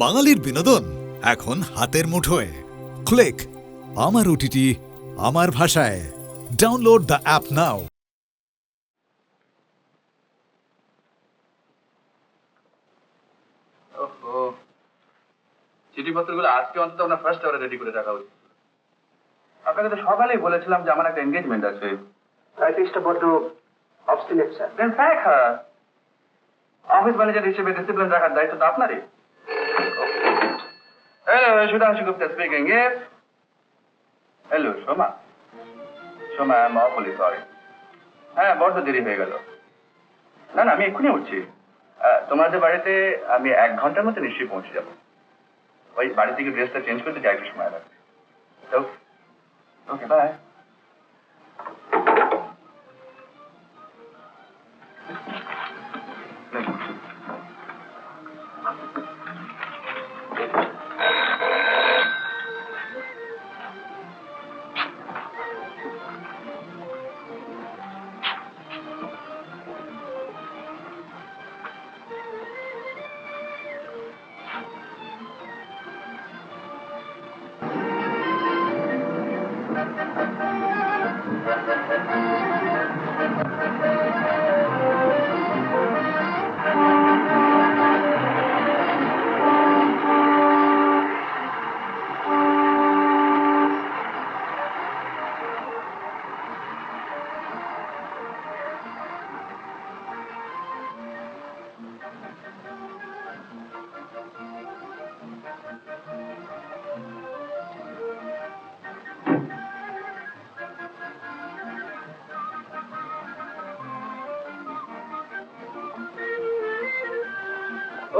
বাঙালির বিনোদন এখন হাতের মুঠোয়। ক্লিক আমার ওটিটি আমার ভাষায়। Download the app now. চিঠিপত্রগুলো আজকে অন্তত আপনার ফার্স্ট আওয়ারে রেডি করে রাখা উচিত। আপনাকে তো সকালেই বলেছিলাম যে আমার একটা এনগেজমেন্ট আছে। টাইপিস্টটা বড্ড অবস্টিনেট স্যার। দেন ফ্যাক অফিস ম্যানেজার হিসেবে ডিসিপ্লিন রাখার দায়িত্ব তো আপনারই। Hello, Sudhanshu Gupta speaking. Yes. Hello Soma. Soma, I am awfully sorry. হ্যাঁ, বড্ড দেরি হয়ে গেল। না না, আমি এক্ষুনি উঠছি। তোমাদের বাড়িতে আমি 1 ঘন্টার মধ্যে নিশ্চয়ই পৌঁছে যাবো। ওই বাড়ি থেকে ড্রেসটা চেঞ্জ করতে যা একটু সময় লাগবে। ওকে, বাই।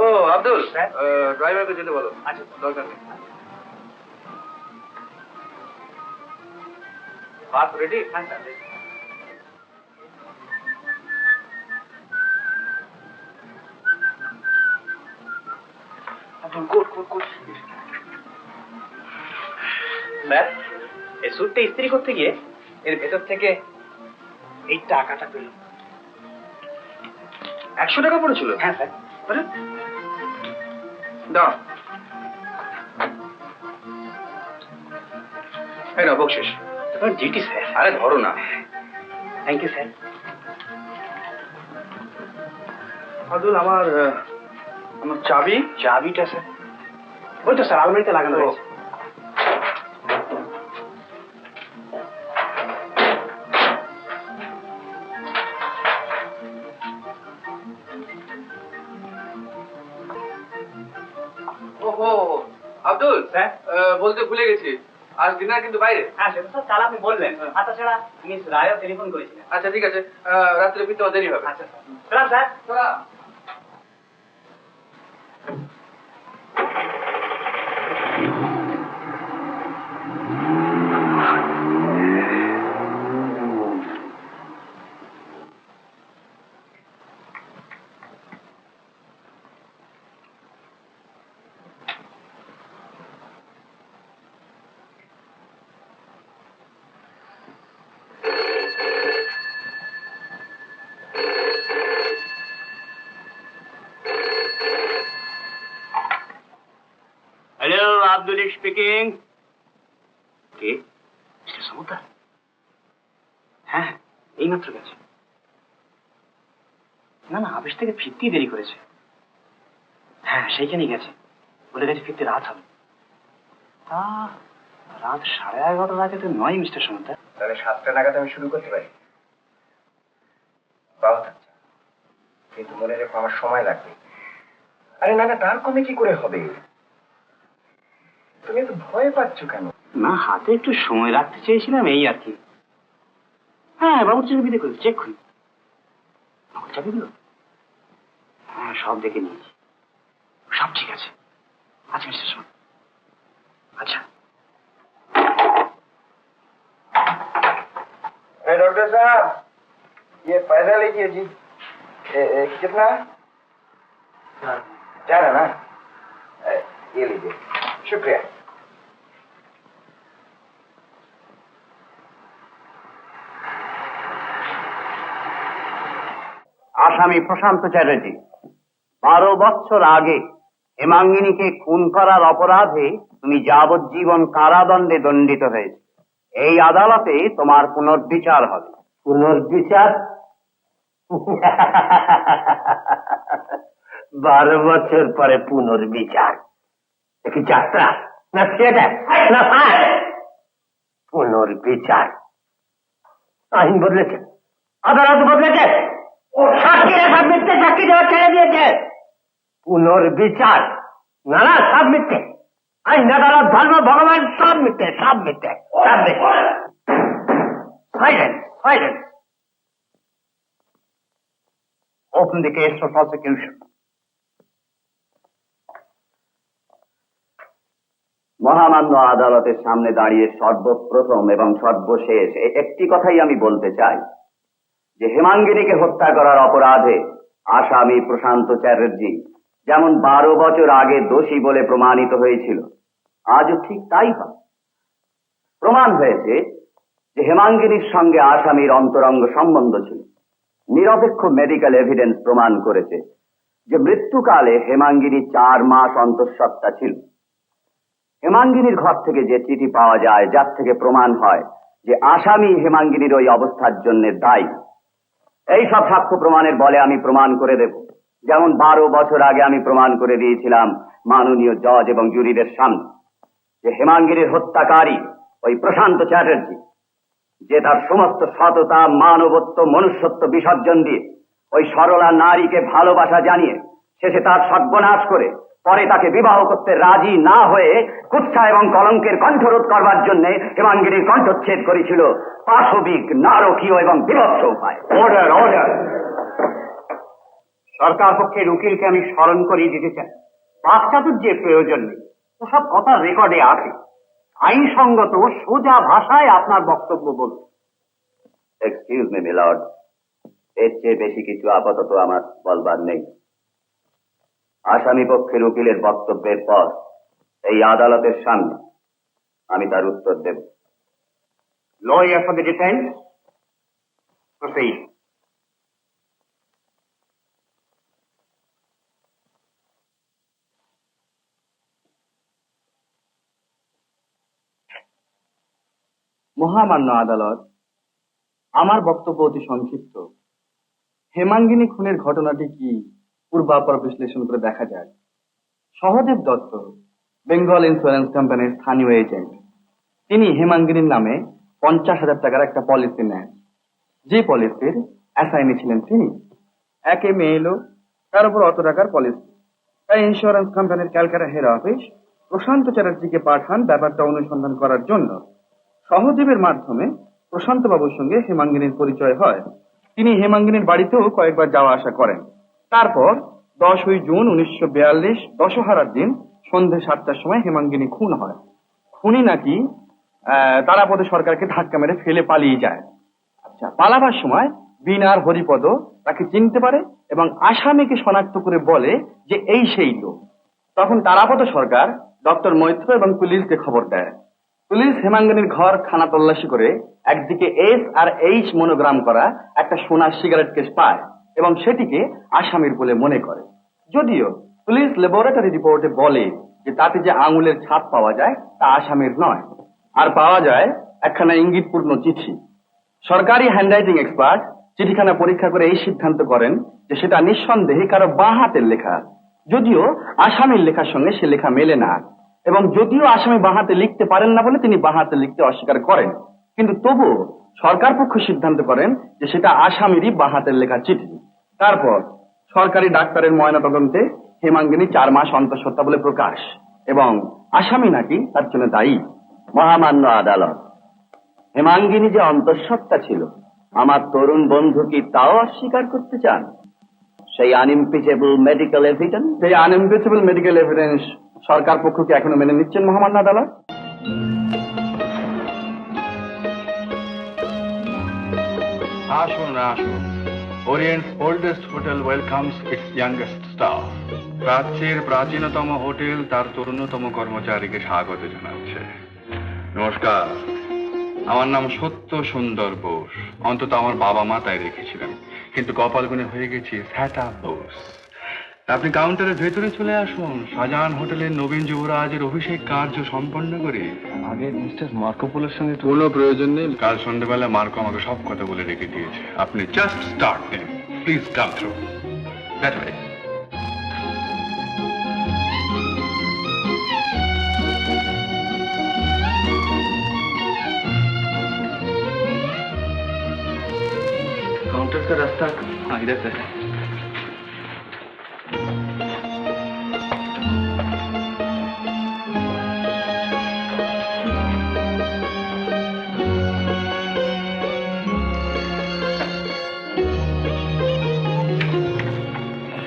ও আব্দুল, ড্রাইভারকে যেতে বলো। আচ্ছা, দরকার নেই। বাস রেডি? হ্যাঁ স্যার। স্যার, এই স্যুটটা ইস্ত্রি করতে গিয়ে এর ভেতর থেকে এই টাকাটা পেলাম। 100 টাকা পড়েছিল? হ্যাঁ স্যার। আরে দাও, এই নাও বকশিস। GT sir. আরে ধরো না। Thank you sir. আব্দুল, আমার চাবি। চাবিটা স্যার ওই তো স্যার আলমারিতে লাগানো রয়েছে। ওহো আব্দুল স্যার? বলতে ভুলে গেছি, আজ ডিনার কিন্তু বাইরে। হ্যাঁ সেটা স্যার কাল আপনি বললেন। আর তাছাড়া মিস রায়ও টেলিফোন করেছিলেন। আচ্ছা ঠিক আছে, রাত্রে ফিরতে আমার দেরি হবে। আচ্ছা স্যার। স্যার তোরা হ্যালো, আব্দুল স্পিকিং। কে? মিস্টার সমুদ্র? হ্যাঁ, এইমাত্র গেছে। না না, অফিস থেকে ফিরতেই দেরি করেছে। হ্যাঁ, সেইখানেই গেছে। বলে গেছে ফিরতে রাত হবে। তা রাত 11:30 আগে তো নয় মিস্টার সমুদ্র। তাহলে 7টা নাগাদ আমি শুরু করতে পারি। বাবা থাকছে, কিন্তু মনে রেখো আমার সময় লাগবে। আরে না না, তার কমে কি করে হবে? তুমি তো ভয় পাচ্ছ কেন? না, হাতে একটু সময় রাখতে চেয়েছিলাম, এই আর কি। হ্যাঁ, বাবুর চাবি দেখুন, চেক করুন। বাবুর চাবিগুলো? হ্যাঁ, সব দেখে নিয়েছি, সব ঠিক আছে। আচ্ছা মিস্টার সমুদ্র, আচ্ছা। डॉक्टर साहब, ये पैसा लीजिए जी। कितना? 4 है ना? ये लीजिए, शुक्रिया। আসামি প্রশান্ত চ্যাটার্জি 12 বছর আগে হেমাঙ্গিনীকে খুন করার অপরাধে তুমি যাবজ্জীবন কারাদণ্ডে দণ্ডিত হয়েছে। এই আদালতে তোমার পুনর্বিচার হবে। পুনর্বিচার? 12 বছর পরে পুনর্বিচার? কি যাত্রা না থিয়েটার না ফায়ার? পুনর্বিচার? আইন বদলেছে, আদালত বদলেছে, সাক্ষীরা সব মিথ্যে সাক্ষী দেওয়া ছেড়ে দিয়েছে। পুনর্বিচার? না না, সব মিথ্যে। আইন, আদালত, ধর্ম, ভগবান সব মিথ্যে, সব মিথ্যে, সব মিথ্যে। Silence, silence. Open the case for prosecution. মহামান্য আদালতের সামনে দাঁড়িয়ে সর্বপ্রথম এবং সর্বশেষ একটি কথাই আমি বলতে চাই যে হেমাঙ্গিনীকে হত্যা করার অপরাধে আসামি প্রশান্ত চ্যাটার্জি যেমন 12 বছর আগে দোষী বলে প্রমাণিত হয়েছিল, আজও ঠিক তাই হয়। প্রমাণ হয়েছে যে হেমাঙ্গিনীর সঙ্গে আসামির অন্তরঙ্গ সম্বন্ধ ছিল। নিরপেক্ষ মেডিকেল এভিডেন্স প্রমাণ করেছে যে মৃত্যুকালে হেমাঙ্গিনী 4 মাস অন্তঃসত্ত্বা ছিল। হেমাঙ্গিনীর ঘর থেকে যে চিঠি পাওয়া যায়, যার থেকে প্রমাণ হয় যে আসামি হেমাঙ্গিনীর ওই অবস্থার জন্য দায়ী। এই সব সাক্ষ্য প্রমাণের বলে আমি প্রমাণ করে দেব, যেমন 12 বছর আগে আমি প্রমাণ করে দিয়েছিলাম মাননীয় জজ এবং জুরিদের সামনে যে হেমাঙ্গিনীর হত্যাকারী ওই প্রশান্ত চ্যাটার্জি, যে তার সমস্ত সততা, মানবত্ব, মনুষ্যত্ব বিসর্জন দিয়ে ওই সরলা নারীকে ভালোবাসা জানিয়ে শেষে তার সর্বনাশ করে পরে তাকে বিবাহ করতে রাজি না হয়ে কুৎসা এবং কলঙ্কের কণ্ঠরোধ করবার জন্য হেমাঙ্গিনীর কণ্ঠচ্ছেদ করেছিল পাশবিক, নারকীয় এবং বিভৎস উপায়। Order, order. সরকার পক্ষের উকিলকে আমি স্মরণ করিয়ে দিতে চাই, বাকচাতুর্যের প্রয়োজন নেই, ওসব কথা রেকর্ডে আছে। আইনসঙ্গত সোজা ভাষায় আপনার বক্তব্য বলুন। এক্সকিউজ মি মিলর্ড, এর চেয়ে বেশি কিছু আপাতত আমার বলবার নেই। আসামি পক্ষের উকিলের বক্তব্যের পর এই আদালতের সামনে আমি তার উত্তর দেব। Lawyer for the defence, proceed. মহামান্য আদালত, আমার বক্তব্য অতি সংক্ষিপ্ত। হেমাঙ্গিনী খুনের ঘটনাটি কি পূর্বাপর বিশ্লেষণ করে দেখা যায়। সহদেব দত্ত বেঙ্গল ইন্স্যুরেন্স কোম্পানির স্থানীয় এজেন্ট। তিনি হেমাঙ্গিনীর নামে 50,000 টাকার একটা পলিসি নেন। যে পলিসির অ্যাসাইনি ছিলেন তিনি। একে মেয়ে এলো, তার উপর অত টাকার পলিসি। তাই ইন্স্যুরেন্স কোম্পানির ক্যালকাটা হেড অফিস প্রশান্ত চ্যাটার্জিকে পাঠান ব্যাপারটা অনুসন্ধান করার জন্য। সহদেবের মাধ্যমে প্রশান্ত বাবুর সঙ্গে হেমাঙ্গিনীর পরিচয় হয়। তিনি হেমাঙ্গিনীর বাড়িতেও কয়েকবার যাওয়া আসা করেন। তারপর 10 জুন 1942 দশহারার দিন সন্ধ্যে 7টার সময় হেমাঙ্গিনী খুন হয়। খুনি নাকি তারাপদ সরকারকে ধাক্কা মেরে ফেলে পালিয়ে যায়। আচ্ছা, পালাবার সময় বিনার হরিপদ তাকে চিনতে পারে এবং আসামিকে শনাক্ত করে বলে যে এই সেই লোক। তখন তারাপদ সরকার ডক্টর মৈত্র এবং পুলিশকে খবর দেয়। পুলিশ হেমাঙ্গিনীর ঘর খানা তল্লাশি করে একদিকে এস আর এইচ মনোগ্রাম করা একটা সোনার সিগারেট কেস পায় এবং সেটিকে আসামির বলে মনে করে। যদিও পুলিশ ল্যাবরেটরি রিপোর্টে বলে যে তাতে যে আঙুলের ছাপ পাওয়া যায় তা আসামির নয়, আর পাওয়া যায় একখানা ইঙ্গিতপূর্ণ চিঠি। সরকারি হ্যান্ডরাইটিং এক্সপার্ট চিঠিখানা পরীক্ষা করে এই সিদ্ধান্ত করেন যে সেটা নিঃসন্দেহে কারো বাঁ হাতের লেখা, যদিও আসামির লেখার সঙ্গে সে লেখা মেলে না। এবং যদিও আসামি বাঁ হাতে লিখতে পারেন না বলে তিনি বাঁ হাতে লিখতে অস্বীকার করেন, কিন্তু তবুও সরকার পক্ষ সিদ্ধান্ত করেন যে সেটা আসামিরই বাঁ হাতের লেখা চিঠি। তারপর সরকারি ডাক্তারের ময়নাতদন্তে হেমাঙ্গিনী 4 মাস অন্তঃসত্ত্বা বলে প্রকাশ এবং আসামি নাকি তার জন্য দায়ী। মহামান্য আদালত, হেমাঙ্গিনী যে অন্তঃসত্ত্বা ছিল আমার তরুণ বন্ধু কি তাও অস্বীকার করতে চান? সেই আনইমপিচেবল মেডিকেল এভিডেন্স? সেই আনইমপিচেবল মেডিকেল এভিডেন্স সরকার পক্ষ কি এখনো মেনে নিচ্ছেন মহামান্য আদালত? আসুন আসুন, Orient's oldest hotel welcomes its youngest staff. প্রাচ্যের প্রাচীনতম হোটেল তার তরুণতম কর্মচারীকে স্বাগত জানাচ্ছে। নমস্কার, আমার নাম সত্য সুন্দর বোস। অন্তত আমার বাবা মা তাই রেখেছিলেন, কিন্তু কপালগুনে হয়ে গেছি স্যাটা বোস। আপনি কাউন্টারের ভেতরে চলে আসুন, শাহজাহান হোটেলের নবীন যুবরাজের অভিষেক কার্য সম্পন্ন করে। আগে মিস্টার মার্কো পোলোর সঙ্গে কোনো প্রয়োজন নেই, কাল সন্ধ্যেবেলা মার্কো আমাকে সব কথা বলে রেখে দিয়েছে। আপনি জাস্ট স্টার্ট দেন, please come through that way. Counter का रास्ता इधर से है।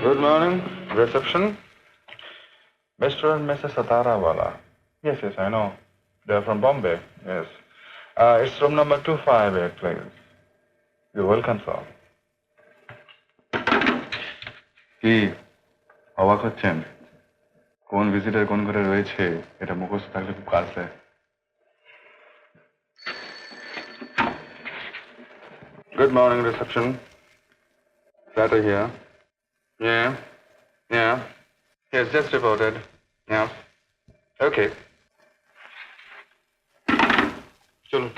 Good morning, reception. Mr. and Mrs. Satarawala. Yes, I know. They're from Bombay. Yes. It's room number 258, please. You're welcome, sir. কি অবাক হচ্ছেন? কোন ভিজিটার কোন ঘরে রয়েছে এটা মুখস্থ থাকলে খুব কাজ দেয়। Good morning, reception. Platter here. Yeah. Yes, just reported. Yeah. Okay. চলুন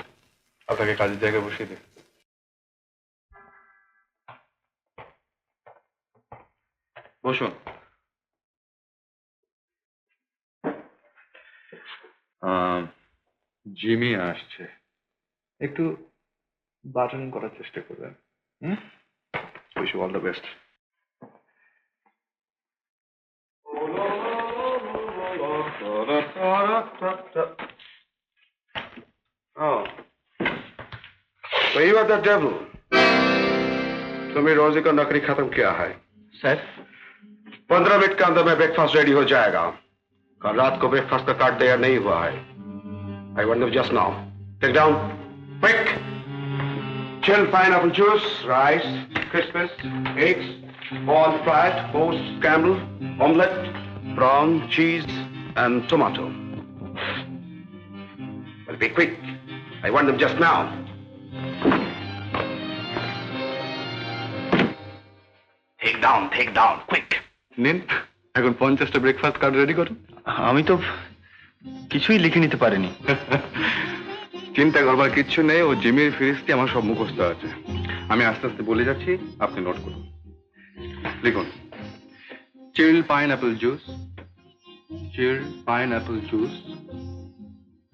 আপনাকে কাজের জায়গায় বসিয়ে দিই। বসুন। জিমি আসছে, একটু বাটনিং করার চেষ্টা করবেন। Wish you all the best. Oh. So you are the devil. तुम्हें रोजी का नौकरी खत्म किया है सर। 15 मिनट के अंदर में ब्रेकफास्ट रेडी हो जाएगा। कल रात को ब्रेकफास्ट का कार्ड तैयार नहीं हुआ है। I want you just now. Take down. Quick. Chilled pineapple juice, rice, crispers, eggs, boiled fried, toast, scrambled, omelette, prawn, cheese, and tomato. Well, be quick. I want them just now. Take down, quick. নিন, এখন 50টা breakfast card ready করুন। আমি তো কিছুই লিখে নিতে পারিনি। চিন্তা করবার কিচ্ছু নেই, ও জিমির ফিরিস্তি আমার সব মুখস্থ আছে। আমি আস্তে আস্তে বলে যাচ্ছি, আপনি নোট করুন। লিখুন, চিল্ড পাইনঅ্যাপল জুস,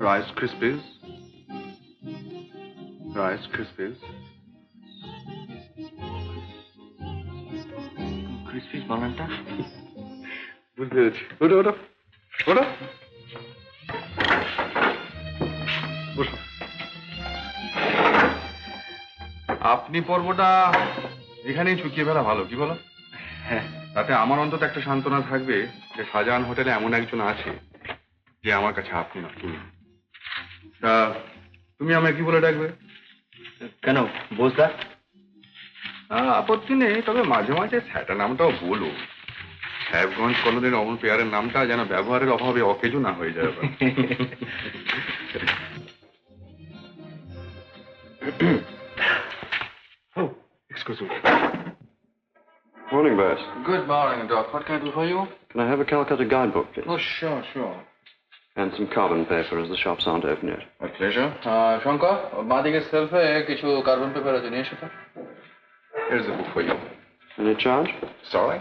রাইস ক্রিসপিস, ক্রিসপিস বানানটা বুঝতে পেরেছি। ওটা বসুন। আপনি পর্বটা এখানেই চুকিয়ে ফেলা ভালো, কি বলো? হ্যাঁ। তাতে আমার অন্তত একটা সান্ত্বনা থাকবে যে শাহজাহান হোটেলে এমন একজন আছে যে আমার কাছে আপনি না তুমি। তা তুমি আমায় কি বলে ডাকবে? কেন বোঝদা? আপত্তি নেই, তবে মাঝে মাঝে স্যাটা নামটাও বলো। সাহেবগঞ্জ কলোনির অমর পেয়ারের নামটা যেন ব্যবহারের অভাবে অকেজো না হয়ে যায়। Excuse me. Morning, Bess. Good morning, Doc. What can I do for you? Can I have a Calcutta guidebook, please? Oh, sure. And some carbon paper, as the shops aren't open yet. My pleasure. Shankar, বাঁদিকের সেলফে কিছু carbon paper আছে, নিয়ে এসো তো। Here's the book for you. Any charge? Sorry.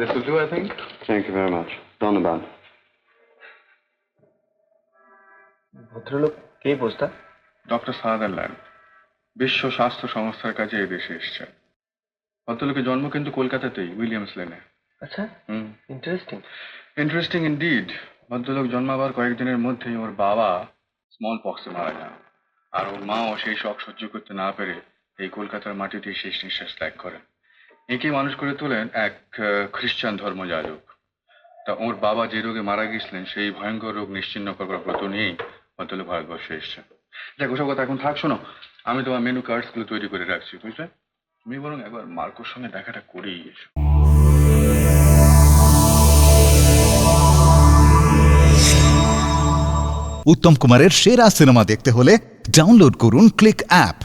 This will do, I think. Thank you very much. Donovan. ভদ্রলোক কে বোঝদা? Doctor Sutherland বিশ্ব স্বাস্থ্য সংস্থার কাছে এই দেশে এসছে। ভদ্রলোকের জন্ম কিন্তু কলকাতাতেই, উইলিয়ামস লেনে। আচ্ছা, ইন্টারেস্টিং ইনডিড। ভদ্রলোক জন্মাবার কয়েকদিনের মধ্যেই ওর বাবা স্মল পক্সে মারা যান, আর ওর মাও সেই শখ সহ্য করতে না পেরে এই কলকাতার মাটিতেই শেষ নিঃশ্বাস ত্যাগ করেন। একে মানুষ করে তোলেন এক খ্রিস্টান ধর্মযাজক। তা ওর বাবা যে রোগে মারা গিয়েছিলেন সেই ভয়ঙ্কর রোগ নিশ্চিহ্ন করবার ব্রত নিয়েই ভদ্রলোক ভারতবর্ষে এসছে। দেখ, ওসব কথা এখন থাক। শোনো, আমি তোমার মেনু কার্ডস গুলো তৈরি করে রাখছি, বুঝলে? তুমি বরং একবার মার্কোর সঙ্গে দেখাটা করেই এসো। উত্তম কুমারের সেরা সিনেমা দেখতে হলে ডাউনলোড করুন ক্লিক অ্যাপ।